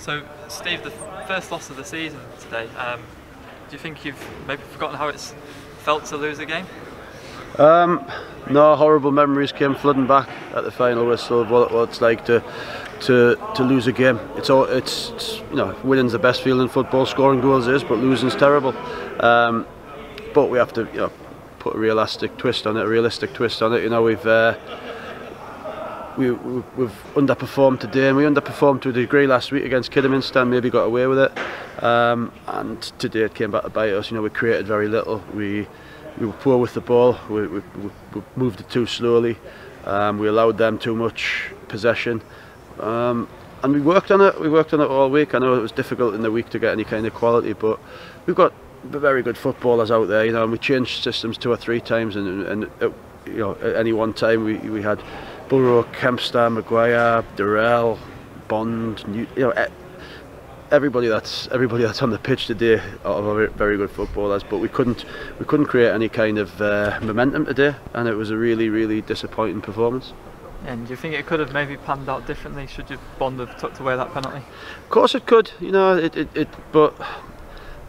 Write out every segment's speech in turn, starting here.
So, Steve, the first loss of the season today, do you think you've maybe forgotten how it's felt to lose a game? No, horrible memories came flooding back at the final whistle of what it's like to lose a game. It's you know, winning's the best feeling in football, scoring goals is, but losing's terrible. But we have to, you know, put a realistic twist on it. You know, we've underperformed today, and we underperformed to a degree last week against Kidderminster and maybe got away with it. And today it came back to bite us. You know, we created very little. We were poor with the ball. We moved it too slowly. We allowed them too much possession. And we worked on it. We worked on it all week. I know it was difficult in the week to get any kind of quality, but we've got very good footballers out there. You know, and we changed systems 2 or 3 times, and you know, at any one time we had Burrow, Kempster, Maguire, Durrell, Bond, you know, everybody that's on the pitch today are very good footballers, but we couldn't create any kind of momentum today, and it was a really disappointing performance. And do you think it could have maybe panned out differently should Bond have tucked away that penalty? Of course it could, you know, but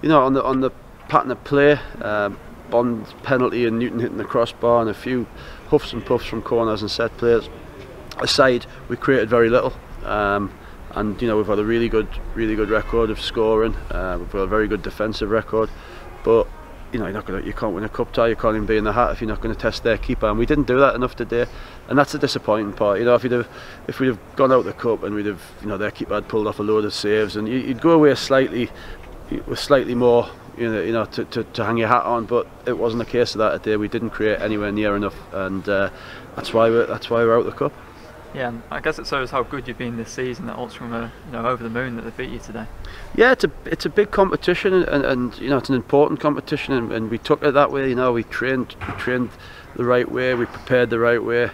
you know, on the pattern of play, Bond's penalty and Newton hitting the crossbar and a few huffs and puffs from corners and set plays aside, we created very little. And you know, we've had a really good record of scoring. We've got a very good defensive record, but you know, you can't win a cup tie. You can't even be in the hat if you're not going to test their keeper, and we didn't do that enough today, and that's the disappointing part. You know, if we'd have gone out the cup and we'd have, you know, their keeper had pulled off a load of saves, and you'd go away slightly more, you know, to hang your hat on. But it wasn't a case of that today. We didn't create anywhere near enough, and that's why we're out the cup. Yeah, and I guess it shows how good you've been this season. That Altrincham are, you know, over the moon that they beat you today. Yeah, it's a big competition, and you know, it's an important competition, and we took it that way. You know, we trained the right way, we prepared the right way.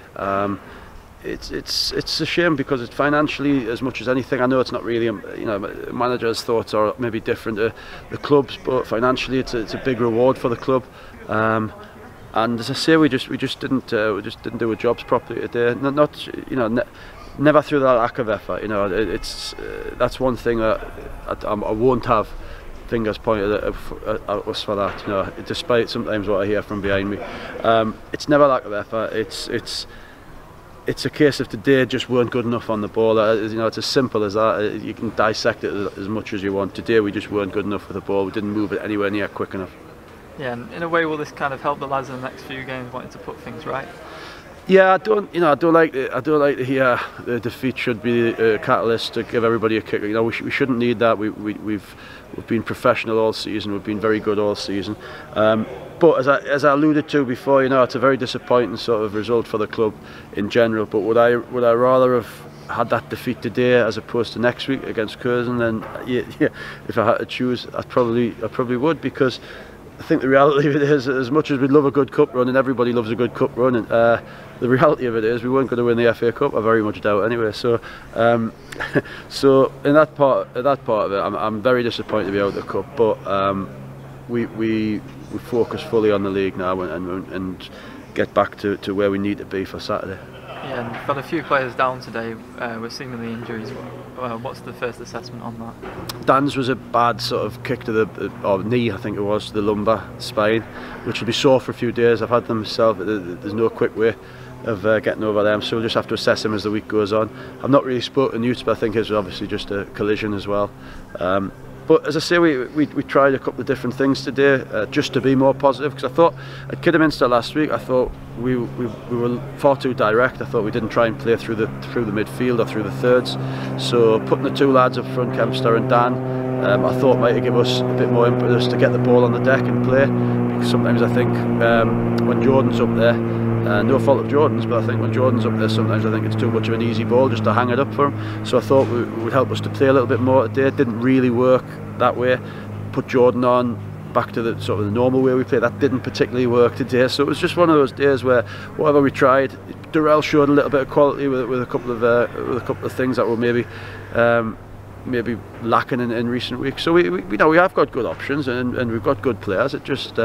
It's a shame because it's financially, as much as anything, I know it's not really, you know, managers' thoughts are maybe different to the clubs, but financially it's a big reward for the club. And as I say, we just didn't do our jobs properly today. Not you know, never through that lack of effort. You know, that's one thing that I won't have fingers pointed at us for that. You know, despite sometimes what I hear from behind me, it's never lack of effort. It's a case of today just weren't good enough on the ball. You know, it's as simple as that. You can dissect it as much as you want. Today we just weren't good enough with the ball. We didn't move it anywhere near quick enough. Yeah, and in a way, will this kind of help the lads in the next few games wanting to put things right? Yeah, I don't like to hear the defeat should be a catalyst to give everybody a kick. You know, we shouldn't need that. We've been professional all season. We've been very good all season. But as I alluded to before, you know, it's a very disappointing sort of result for the club in general. But would I rather have had that defeat today as opposed to next week against Curzon? Then yeah, if I had to choose, I probably would, because I think the reality of it is, as much as we'd love a good cup run, and everybody loves a good cup run, and the reality of it is we weren't going to win the FA Cup. I very much doubt anyway. So, so in that part of it, I'm very disappointed to be out of the cup. But we focus fully on the league now and get back to where we need to be for Saturday. Yeah, and you've got a few players down today with seemingly injuries. What's the first assessment on that? Dan's was a bad sort of kick to the knee, I think it was, to the lumbar spine, which will be sore for a few days. I've had them myself. There's no quick way of getting over them, so we'll just have to assess him as the week goes on. I've not really spoken to Newt, but I think it's obviously just a collision as well. But as I say, we tried a couple of different things today just to be more positive, because I thought at Kidderminster last week, I thought we were far too direct. I thought we didn't try and play through the midfield or through the thirds. So putting the 2 lads up front, Kempster and Dan, I thought might give us a bit more impetus to get the ball on the deck and play. Because sometimes I think when Jordan's up there, no fault of Jordan's, but I think when Jordan's up there, sometimes I think it's too much of an easy ball just to hang it up for him. So I thought it would help us to play a little bit more today. It didn't really work that way. Put Jordan on back to the sort of the normal way we play. That didn't particularly work today. So it was just one of those days where whatever we tried, Durrell showed a little bit of quality with a couple of things that were maybe lacking in recent weeks. So we know we have got good options and we've got good players. It just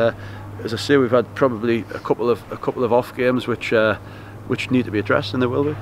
as I say, we've had probably a couple of off games which need to be addressed, and there will be.